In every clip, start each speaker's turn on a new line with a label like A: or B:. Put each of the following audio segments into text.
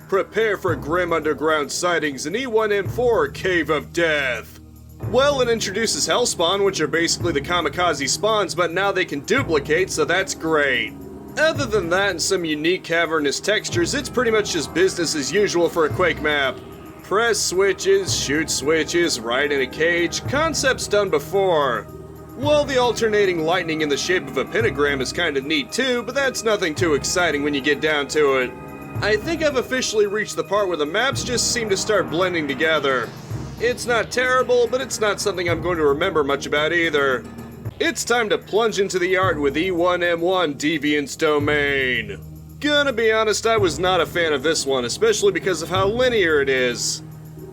A: Prepare for grim underground sightings in E1M4 Cave of Death. Well, it introduces Hellspawn, which are basically the kamikaze spawns, but now they can duplicate, so that's great. Other than that and some unique cavernous textures, it's pretty much just business as usual for a Quake map. Press switches, shoot switches, ride in a cage, concepts done before. Well, the alternating lightning in the shape of a pentagram is kinda neat too, but that's nothing too exciting when you get down to it. I think I've officially reached the part where the maps just seem to start blending together. It's not terrible, but it's not something I'm going to remember much about either. It's time to plunge into the art with E1M1 Deviant's Domain. Gonna be honest, I was not a fan of this one, especially because of how linear it is.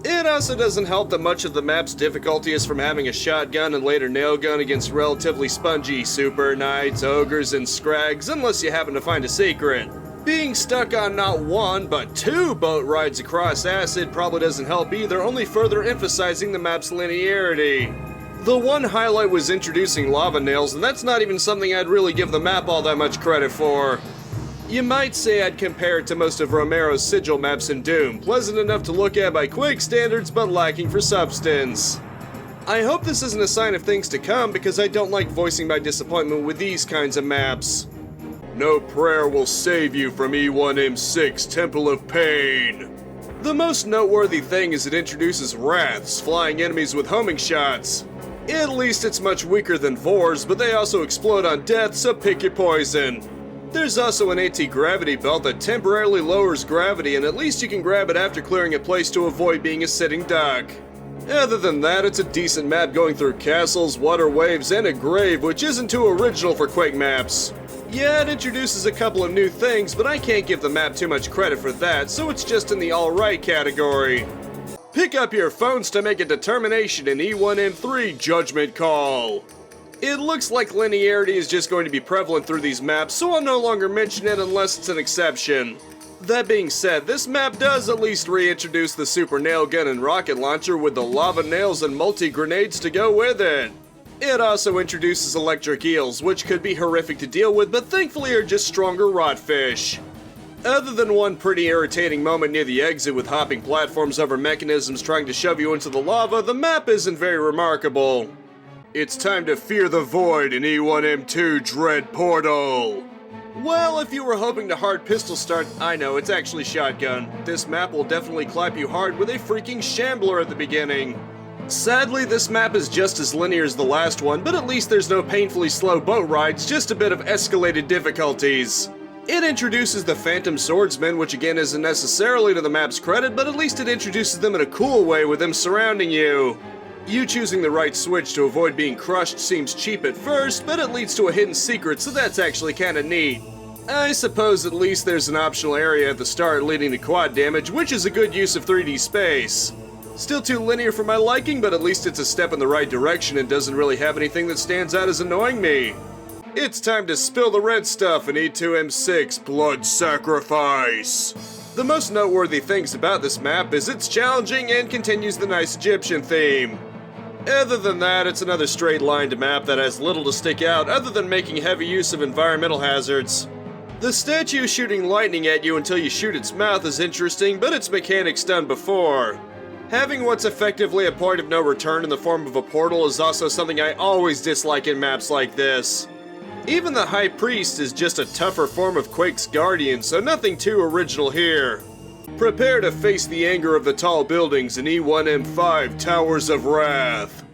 A: It also doesn't help that much of the map's difficulty is from having a shotgun and later nail gun against relatively spongy super knights, ogres, and scrags, unless you happen to find a secret. Being stuck on not one, but two boat rides across acid probably doesn't help either, only further emphasizing the map's linearity. The one highlight was introducing lava nails, and that's not even something I'd really give the map all that much credit for. You might say I'd compare it to most of Romero's sigil maps in Doom, pleasant enough to look at by Quake standards, but lacking for substance. I hope this isn't a sign of things to come, because I don't like voicing my disappointment with these kinds of maps. No prayer will save you from E1M6 Temple of Pain. The most noteworthy thing is it introduces Wraths, flying enemies with homing shots. At least it's much weaker than Vors, but they also explode on death, so pick your poison. There's also an anti-gravity belt that temporarily lowers gravity, and at least you can grab it after clearing a place to avoid being a sitting duck. Other than that, it's a decent map going through castles, water waves, and a grave, which isn't too original for Quake maps. Yeah, it introduces a couple of new things, but I can't give the map too much credit for that, so it's just in the alright category. Pick up your phones to make a determination in E1M3 Judgment Call. It looks like linearity is just going to be prevalent through these maps, so I'll no longer mention it unless it's an exception. That being said, this map does at least reintroduce the super nail gun and rocket launcher with the lava nails and multi-grenades to go with it. It also introduces electric eels, which could be horrific to deal with, but thankfully are just stronger rotfish. Other than one pretty irritating moment near the exit with hopping platforms over mechanisms trying to shove you into the lava, the map isn't very remarkable. It's time to fear the void in E1M2 Dread Portal. Well, if you were hoping to hard pistol start, I know, it's actually shotgun. This map will definitely clap you hard with a freaking shambler at the beginning. Sadly, this map is just as linear as the last one, but at least there's no painfully slow boat rides, just a bit of escalated difficulties. It introduces the Phantom Swordsman, which again isn't necessarily to the map's credit, but at least it introduces them in a cool way with them surrounding you. You choosing the right switch to avoid being crushed seems cheap at first, but it leads to a hidden secret, so that's actually kinda neat. I suppose at least there's an optional area at the start leading to quad damage, which is a good use of 3D space. Still too linear for my liking, but at least it's a step in the right direction and doesn't really have anything that stands out as annoying me. It's time to spill the red stuff in E2M6 Blood Sacrifice. The most noteworthy things about this map is it's challenging and continues the nice Egyptian theme. Other than that, it's another straight-lined map that has little to stick out other than making heavy use of environmental hazards. The statue shooting lightning at you until you shoot its mouth is interesting, but its mechanics done before. Having what's effectively a point of no return in the form of a portal is also something I always dislike in maps like this. Even the High Priest is just a tougher form of Quake's Guardian, so nothing too original here. Prepare to face the anger of the tall buildings in E1M5 Towers of Wrath.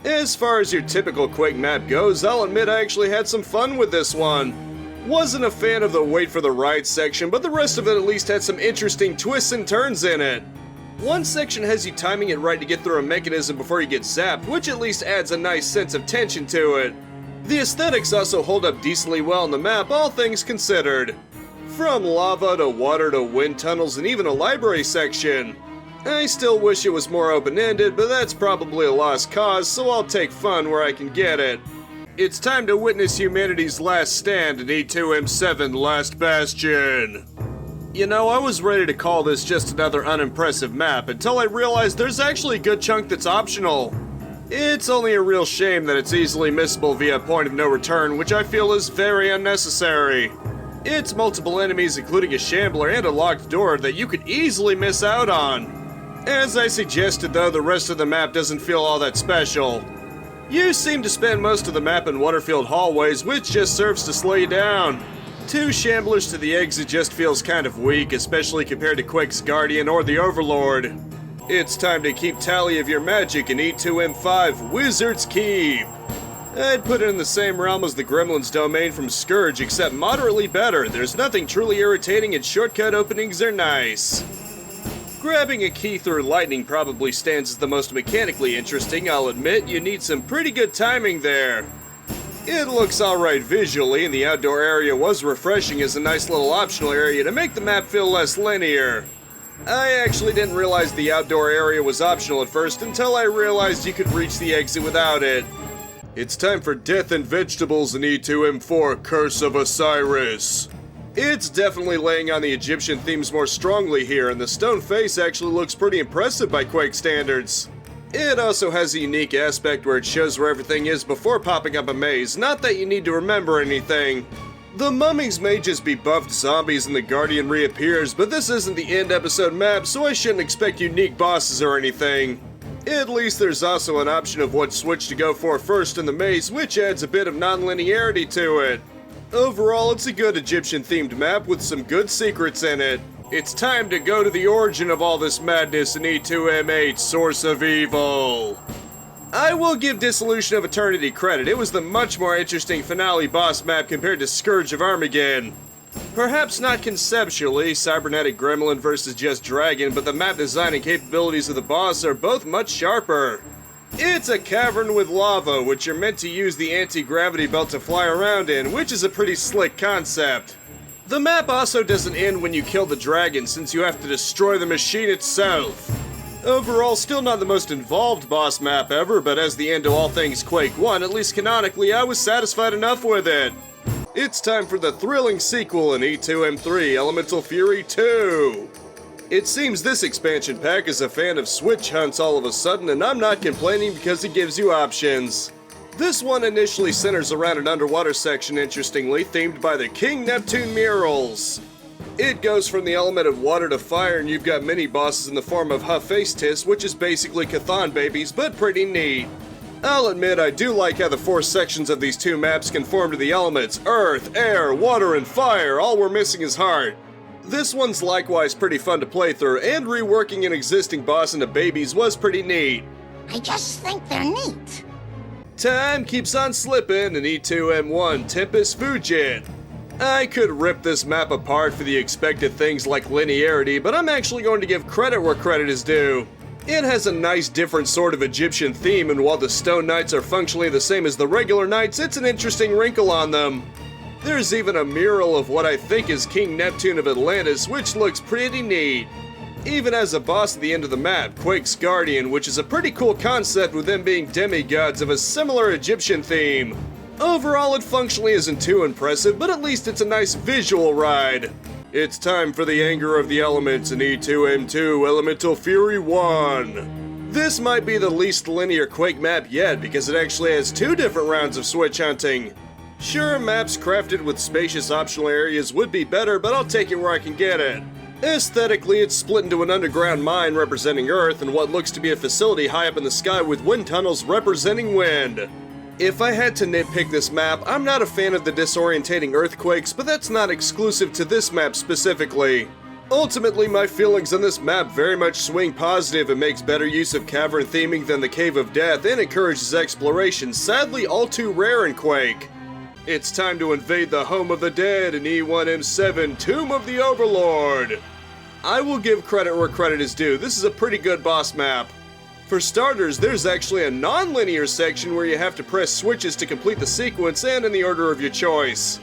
A: As far as your typical Quake map goes, I'll admit I actually had some fun with this one. Wasn't a fan of the wait for the ride section, but the rest of it at least had some interesting twists and turns in it. One section has you timing it right to get through a mechanism before you get zapped, which at least adds a nice sense of tension to it. The aesthetics also hold up decently well on the map, all things considered. From lava to water to wind tunnels and even a library section. I still wish it was more open-ended, but that's probably a lost cause, so I'll take fun where I can get it. It's time to witness humanity's last stand in E2M7 Last Bastion. You know, I was ready to call this just another unimpressive map until I realized there's actually a good chunk that's optional. It's only a real shame that it's easily missable via point of no return, which I feel is very unnecessary. It's multiple enemies including a shambler and a locked door that you could easily miss out on. As I suggested though, the rest of the map doesn't feel all that special. You seem to spend most of the map in water-filled hallways, which just serves to slow you down. 2 shamblers to the exit just feels kind of weak, especially compared to Quake's Guardian or the Overlord. It's time to keep tally of your magic in E2M5 Wizard's Keep. I'd put it in the same realm as the Gremlin's Domain from Scourge, except moderately better. There's nothing truly irritating and shortcut openings are nice. Grabbing a key through lightning probably stands as the most mechanically interesting. I'll admit you need some pretty good timing there. It looks alright visually, and the outdoor area was refreshing as a nice little optional area to make the map feel less linear. I actually didn't realize the outdoor area was optional at first until I realized you could reach the exit without it. It's time for Death and Vegetables in E2M4 Curse of Osiris. It's definitely laying on the Egyptian themes more strongly here, and the stone face actually looks pretty impressive by Quake standards. It also has a unique aspect where it shows where everything is before popping up a maze, not that you need to remember anything. The mummies may just be buffed zombies and the Guardian reappears, but this isn't the end episode map, so I shouldn't expect unique bosses or anything. At least there's also an option of what switch to go for first in the maze, which adds a bit of non-linearity to it. Overall, it's a good Egyptian-themed map with some good secrets in it. It's time to go to the origin of all this madness in E2M8 Source of Evil. I will give Dissolution of Eternity credit. It was the much more interesting finale boss map compared to Scourge of Armageddon. Perhaps not conceptually, Cybernetic Gremlin versus just Dragon, but the map design and capabilities of the boss are both much sharper. It's a cavern with lava, which you're meant to use the anti-gravity belt to fly around in, which is a pretty slick concept. The map also doesn't end when you kill the dragon, since you have to destroy the machine itself. Overall, still not the most involved boss map ever, but as the end to all things Quake 1, at least canonically, I was satisfied enough with it. It's time for the thrilling sequel in E2M3 Elemental Fury 2. It seems this expansion pack is a fan of switch hunts all of a sudden, and I'm not complaining because it gives you options. This one initially centers around an underwater section, interestingly, themed by the King Neptune murals. It goes from the element of water to fire, and you've got mini-bosses in the form of Hephaestus, which is basically Chthon babies, but pretty neat. I'll admit I do like how the 4 sections of these 2 maps conform to the elements earth, air, water, and fire. All we're missing is heart. This one's likewise pretty fun to play through, and reworking an existing boss into babies was pretty neat.
B: I just think they're neat.
A: Time keeps on slipping in E2M1 Tempus Fugit. I could rip this map apart for the expected things like linearity, but I'm actually going to give credit where credit is due. It has a nice different sort of Egyptian theme, and while the stone knights are functionally the same as the regular knights, it's an interesting wrinkle on them. There's even a mural of what I think is King Neptune of Atlantis, which looks pretty neat. Even as a boss at the end of the map, Quake's Guardian, which is a pretty cool concept with them being demigods of a similar Egyptian theme. Overall, it functionally isn't too impressive, but at least it's a nice visual ride. It's time for the anger of the elements in E2M2 Elemental Fury 1. This might be the least linear Quake map yet because it actually has 2 different rounds of switch hunting. Sure, maps crafted with spacious optional areas would be better, but I'll take it where I can get it. Aesthetically, it's split into an underground mine representing Earth and what looks to be a facility high up in the sky with wind tunnels representing wind. If I had to nitpick this map, I'm not a fan of the disorientating earthquakes, but that's not exclusive to this map specifically. Ultimately, my feelings on this map very much swing positive. It makes better use of cavern theming than the Cave of Death and encourages exploration, sadly all too rare in Quake. It's time to invade the home of the dead in E1M7 Tomb of the Overlord. I will give credit where credit is due. This is a pretty good boss map. For starters, there's actually a non-linear section where you have to press switches to complete the sequence and in the order of your choice.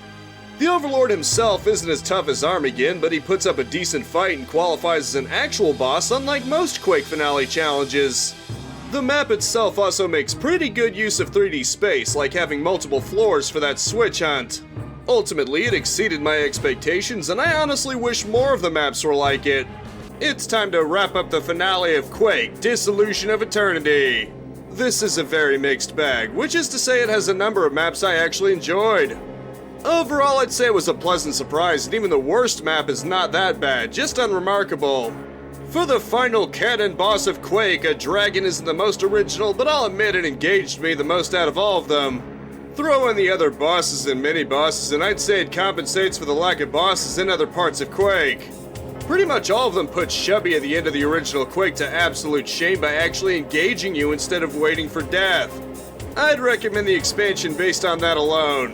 A: The Overlord himself isn't as tough as Armageddon, but he puts up a decent fight and qualifies as an actual boss unlike most Quake finale challenges. The map itself also makes pretty good use of 3D space, like having multiple floors for that switch hunt. Ultimately, it exceeded my expectations, and I honestly wish more of the maps were like it. It's time to wrap up the finale of Quake, Dissolution of Eternity. This is a very mixed bag, which is to say it has a number of maps I actually enjoyed. Overall, I'd say it was a pleasant surprise, and even the worst map is not that bad, just unremarkable. For the final canon boss of Quake, a dragon isn't the most original, but I'll admit it engaged me the most out of all of them. Throw in the other bosses and mini-bosses, and I'd say it compensates for the lack of bosses in other parts of Quake. Pretty much all of them put Chubby at the end of the original Quake to absolute shame by actually engaging you instead of waiting for death. I'd recommend the expansion based on that alone.